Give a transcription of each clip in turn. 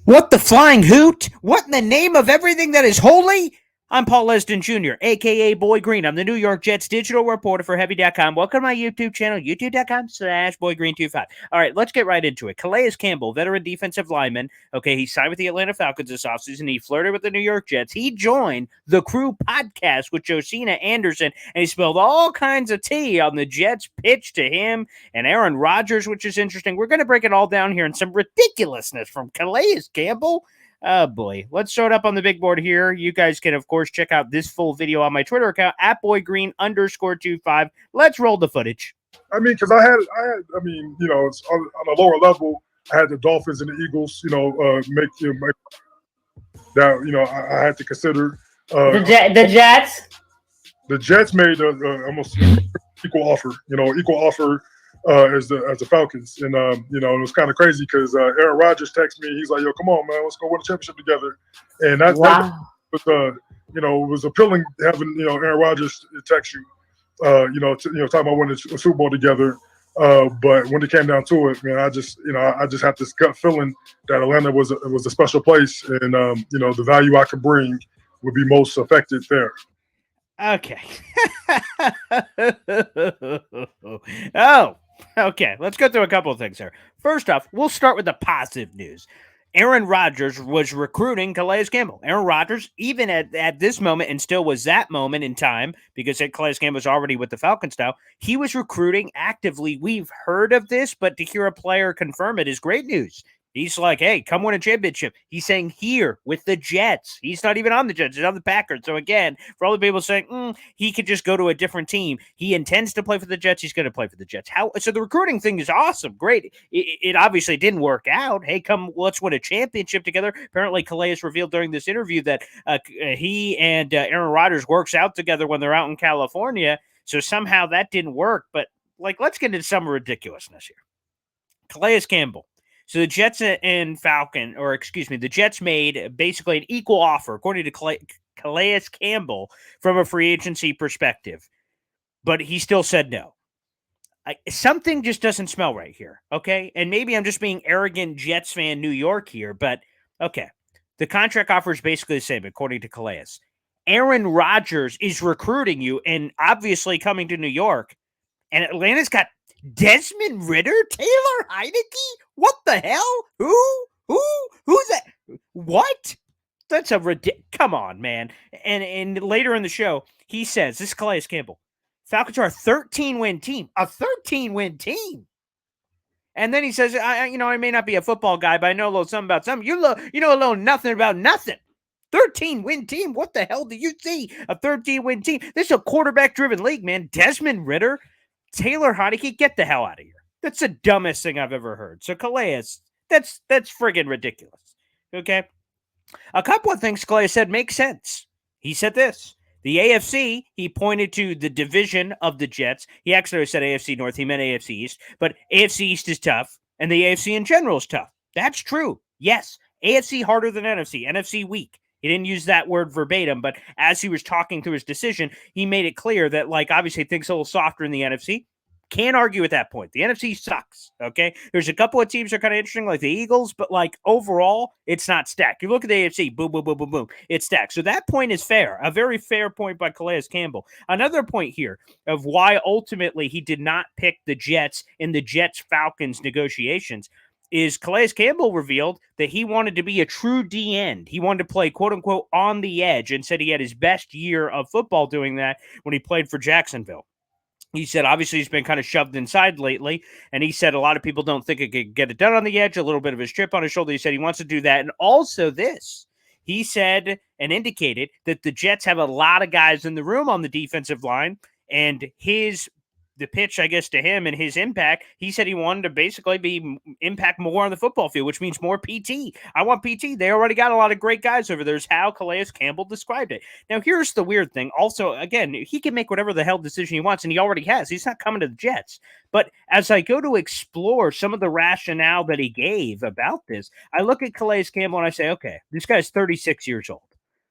What the flying hoot? What in the name of everything that is holy? I'm Paul Lesden Jr., a.k.a. Boy Green. I'm the New York Jets digital reporter for Heavy.com. Welcome to my YouTube channel, youtube.com/BoyGreen25. All right, let's get right into it. Calais Campbell, veteran defensive lineman. Okay, he signed with the Atlanta Falcons this offseason. He flirted with the New York Jets. He joined the Crew podcast with Josina Anderson, and he spilled all kinds of tea on the Jets' pitch to him and Aaron Rodgers, which is interesting. We're going to break it all down here in some ridiculousness from Calais Campbell. Oh boy, let's show it up on the big board here. You guys can, of course, check out this full video on my Twitter account at boygreen_25. Let's roll the footage. I mean, because I had, it's on a lower level. I had the Dolphins and the Eagles, make that, I had to consider. The Jets. The Jets made almost equal offer, as the Falcons, and it was kind of crazy because Aaron Rodgers texted me. He's like, "Yo, come on, man, let's go win a championship together." And that was appealing having Aaron Rodgers text you, talking about winning a Super Bowl together. But when it came down to it, man, I just had this gut feeling that Atlanta was a special place, and the value I could bring would be most effective there. Okay. Okay. Let's go through a couple of things here. First off, we'll start with the positive news. Aaron Rodgers was recruiting Calais Campbell. Aaron Rodgers, even at this moment, and still was that moment in time, because Calais Campbell was already with the Falcons now, he was recruiting actively. We've heard of this, but to hear a player confirm it is great news. He's like, hey, come win a championship. He's saying here with the Jets. He's not even on the Jets. He's on the Packers. So, again, for all the people saying he could just go to a different team, he intends to play for the Jets. He's going to play for the Jets. So the recruiting thing is awesome. Great. It obviously didn't work out. Hey, come, let's win a championship together. Apparently, Calais revealed during this interview that he and Aaron Rodgers works out together when they're out in California. So somehow that didn't work. But, let's get into some ridiculousness here. Calais Campbell. So the Jets and the Jets made basically an equal offer, according to Calais Campbell, from a free agency perspective. But he still said no. Something just doesn't smell right here, okay? And maybe I'm just being arrogant Jets fan New York here, but okay. The contract offer is basically the same, according to Calais. Aaron Rodgers is recruiting you and obviously coming to New York, and Atlanta's got Desmond Ridder, Taylor Heineke? What the hell? Who's that? What? That's a come on, man. And later in the show, he says, this is Calais Campbell, Falcons are a 13-win team. A 13-win team. And then he says, I may not be a football guy, but I know a little something about something. You know a little nothing about nothing. 13-win team? What the hell do you see? A 13-win team? This is a quarterback-driven league, man. Desmond Ridder, Taylor Heineke, get the hell out of here. That's the dumbest thing I've ever heard. So Calais, that's friggin' ridiculous. Okay? A couple of things Calais said make sense. He said this. The AFC, he pointed to the division of the Jets. He actually said AFC North. He meant AFC East. But AFC East is tough, and the AFC in general is tough. That's true. Yes. AFC harder than NFC. NFC weak. He didn't use that word verbatim, but as he was talking through his decision, he made it clear that, obviously things a little softer in the NFC. Can't argue at that point. The NFC sucks, okay? There's a couple of teams that are kind of interesting, like the Eagles, but, overall, it's not stacked. You look at the AFC, boom, boom, boom, boom, boom. It's stacked. So that point is fair. A very fair point by Calais Campbell. Another point here of why ultimately he did not pick the Jets in the Jets-Falcons negotiations is Calais Campbell revealed that he wanted to be a true D-end. He wanted to play, quote-unquote, on the edge, and said he had his best year of football doing that when he played for Jacksonville. He said, obviously, he's been kind of shoved inside lately, and he said a lot of people don't think he could get it done on the edge, a little bit of his chip on his shoulder. He said he wants to do that, and also this. He said and indicated that the Jets have a lot of guys in the room on the defensive line, and the pitch, I guess, to him and his impact, he said he wanted to basically impact more on the football field, which means more PT. I want PT. They already got a lot of great guys over there, is how Calais Campbell described it. Now, here's the weird thing. Also, again, he can make whatever the hell decision he wants, and he already has. He's not coming to the Jets. But as I go to explore some of the rationale that he gave about this, I look at Calais Campbell and I say, okay, this guy's 36 years old.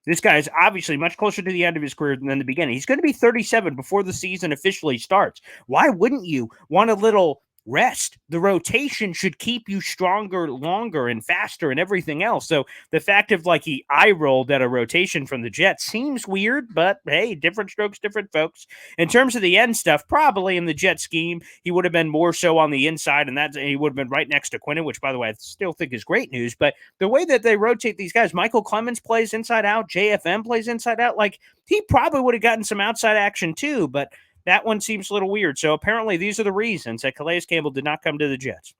This guy is obviously much closer to the end of his career than the beginning. He's going to be 37 before the season officially starts. Why wouldn't you want a little rest. The rotation should keep you stronger, longer, and faster and everything else. So the fact of like he eye rolled at a rotation from the Jets seems weird, but hey, different strokes, different folks. In terms of the end stuff, probably in the Jet scheme, he would have been more so on the inside, and that he would have been right next to Quinnen, which, by the way, I still think is great news. But the way that they rotate these guys, Michael Clemens plays inside out, JFM plays inside out, like he probably would have gotten some outside action too, but that one seems a little weird. So apparently these are the reasons that Calais Campbell did not come to the Jets.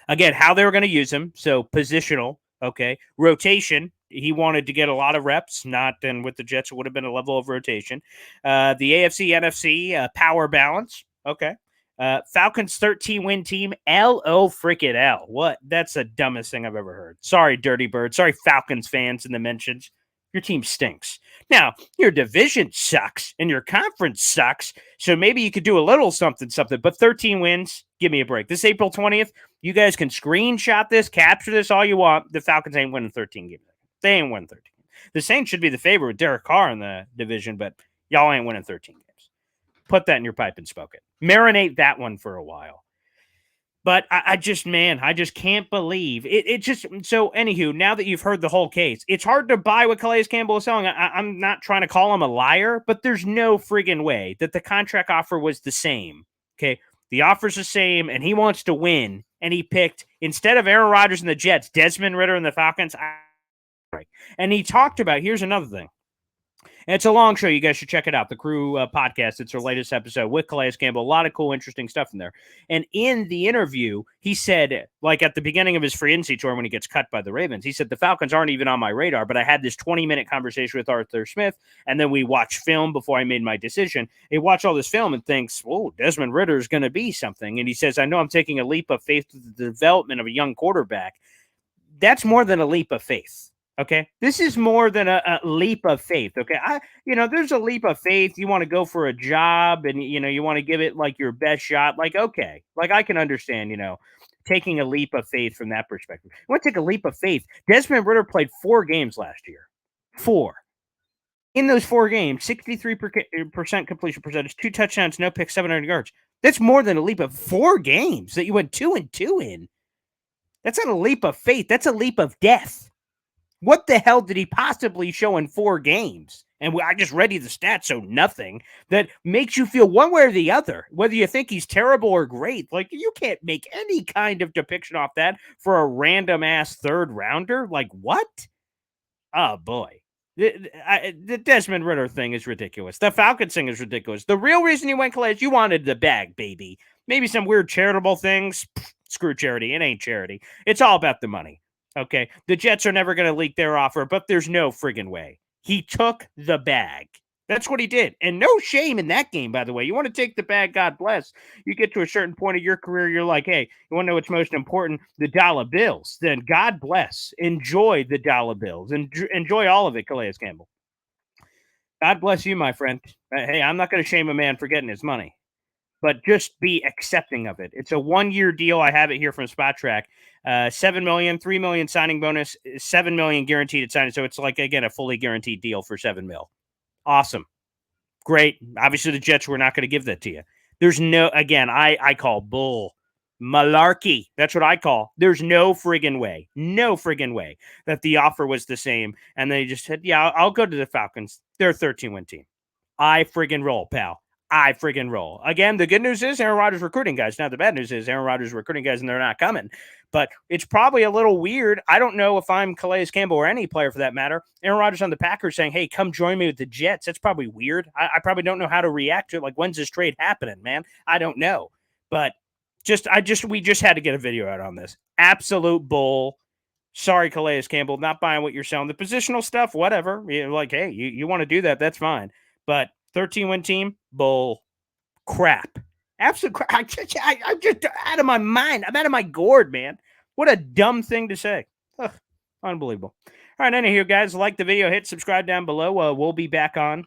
Again, how they were going to use him. So positional, okay. Rotation, he wanted to get a lot of reps, not then with the Jets, it would have been a level of rotation. The AFC, NFC, power balance, okay. Falcons 13-win team, L-O frickin' L. What? That's the dumbest thing I've ever heard. Sorry, Dirty Bird. Sorry, Falcons fans in the mentions. Your team stinks. Now, your division sucks and your conference sucks, so maybe you could do a little something, but 13 wins, give me a break. This April 20th, you guys can screenshot this, capture this all you want. The Falcons ain't winning 13 games. They ain't winning 13. The Saints should be the favorite with Derek Carr in the division, but y'all ain't winning 13 games. Put that in your pipe and smoke it. Marinate that one for a while. But I just can't believe it. So anywho, now that you've heard the whole case, it's hard to buy what Calais Campbell is selling. I'm not trying to call him a liar, but there's no friggin' way that the contract offer was the same. Okay. The offer's the same and he wants to win. And he picked, instead of Aaron Rodgers and the Jets, Desmond Ridder and the Falcons. And he talked about, here's another thing. And it's a long show. You guys should check it out. The Crew podcast. It's our latest episode with Calais Campbell. A lot of cool, interesting stuff in there. And in the interview, he said, like at the beginning of his free agency tour when he gets cut by the Ravens, he said, the Falcons aren't even on my radar, but I had this 20-minute conversation with Arthur Smith, and then we watched film before I made my decision. He watched all this film and thinks, oh, Desmond Ridder is going to be something. And he says, I know I'm taking a leap of faith to the development of a young quarterback. That's more than a leap of faith. Okay, this is more than a leap of faith. Okay, there's a leap of faith. You want to go for a job and, you want to give it like your best shot. Like, okay, like I can understand, taking a leap of faith from that perspective. You want to take a leap of faith. Desmond Ridder played 4 games last year. 4. In those 4 games, 63% completion percentage, 2 touchdowns, no picks, 700 yards. That's more than a leap of 4 games that you went 2-2 in. That's not a leap of faith. That's a leap of death. What the hell did he possibly show in 4 games? And I just read you the stats, so nothing that makes you feel one way or the other, whether you think he's terrible or great. Like, you can't make any kind of depiction off that for a random ass 3rd rounder. Like, what? Oh, boy. The Desmond Ridder thing is ridiculous. The Falcons thing is ridiculous. The real reason you went, Calais, you wanted the bag, baby. Maybe some weird charitable things. Screw charity. It ain't charity. It's all about the money. Okay, the Jets are never going to leak their offer, but there's no friggin' way. He took the bag. That's what he did. And no shame in that game, by the way. You want to take the bag, God bless. You get to a certain point of your career, you're like, hey, you want to know what's most important? The dollar bills. Then God bless. Enjoy the dollar bills. Enjoy all of it, Calais Campbell. God bless you, my friend. Hey, I'm not going to shame a man for getting his money, but just be accepting of it. It's a 1-year deal. I have it here from Spot Track. $7 million, $3 million signing bonus, $7 million guaranteed at signing. So it's like, again, a fully guaranteed deal for $7 million. Awesome. Great. Obviously, the Jets were not going to give that to you. There's no, again, I call bull. Malarkey. That's what I call. There's no friggin' way that the offer was the same. And they just said, yeah, I'll go to the Falcons. They're a 13-win team. I friggin' roll, pal. I friggin' roll. Again, the good news is Aaron Rodgers recruiting guys. Now, the bad news is Aaron Rodgers recruiting guys and they're not coming. But it's probably a little weird. I don't know if I'm Calais Campbell or any player for that matter. Aaron Rodgers on the Packers saying, hey, come join me with the Jets. That's probably weird. I probably don't know how to react to it. Like, when's this trade happening, man? I don't know. But we just had to get a video out on this. Absolute bull. Sorry, Calais Campbell, not buying what you're selling. The positional stuff, whatever. You're like, hey, you want to do that, that's fine. But 13-win team, bull crap. Absolute crap. I'm just out of my mind. I'm out of my gourd, man. What a dumb thing to say. Ugh, unbelievable. All right, anywho, guys, like the video, hit subscribe down below. We'll be back on,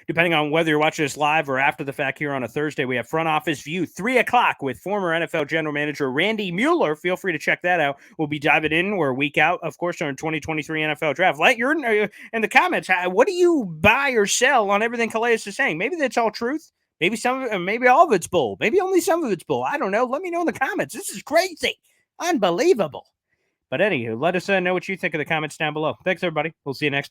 depending on whether you're watching this live or after the fact here on a Thursday. We have Front Office View, 3 o'clock with former NFL General Manager Randy Mueller. Feel free to check that out. We'll be diving in. We're a week out, of course, during 2023 NFL Draft. Let you're in the comments. What do you buy or sell on everything Calais is saying? Maybe that's all truth. Maybe some of it, maybe all of it's bull. Maybe only some of it's bull. I don't know. Let me know in the comments. This is crazy. Unbelievable. But anywho, let us know what you think in the comments down below. Thanks, everybody. We'll see you next time.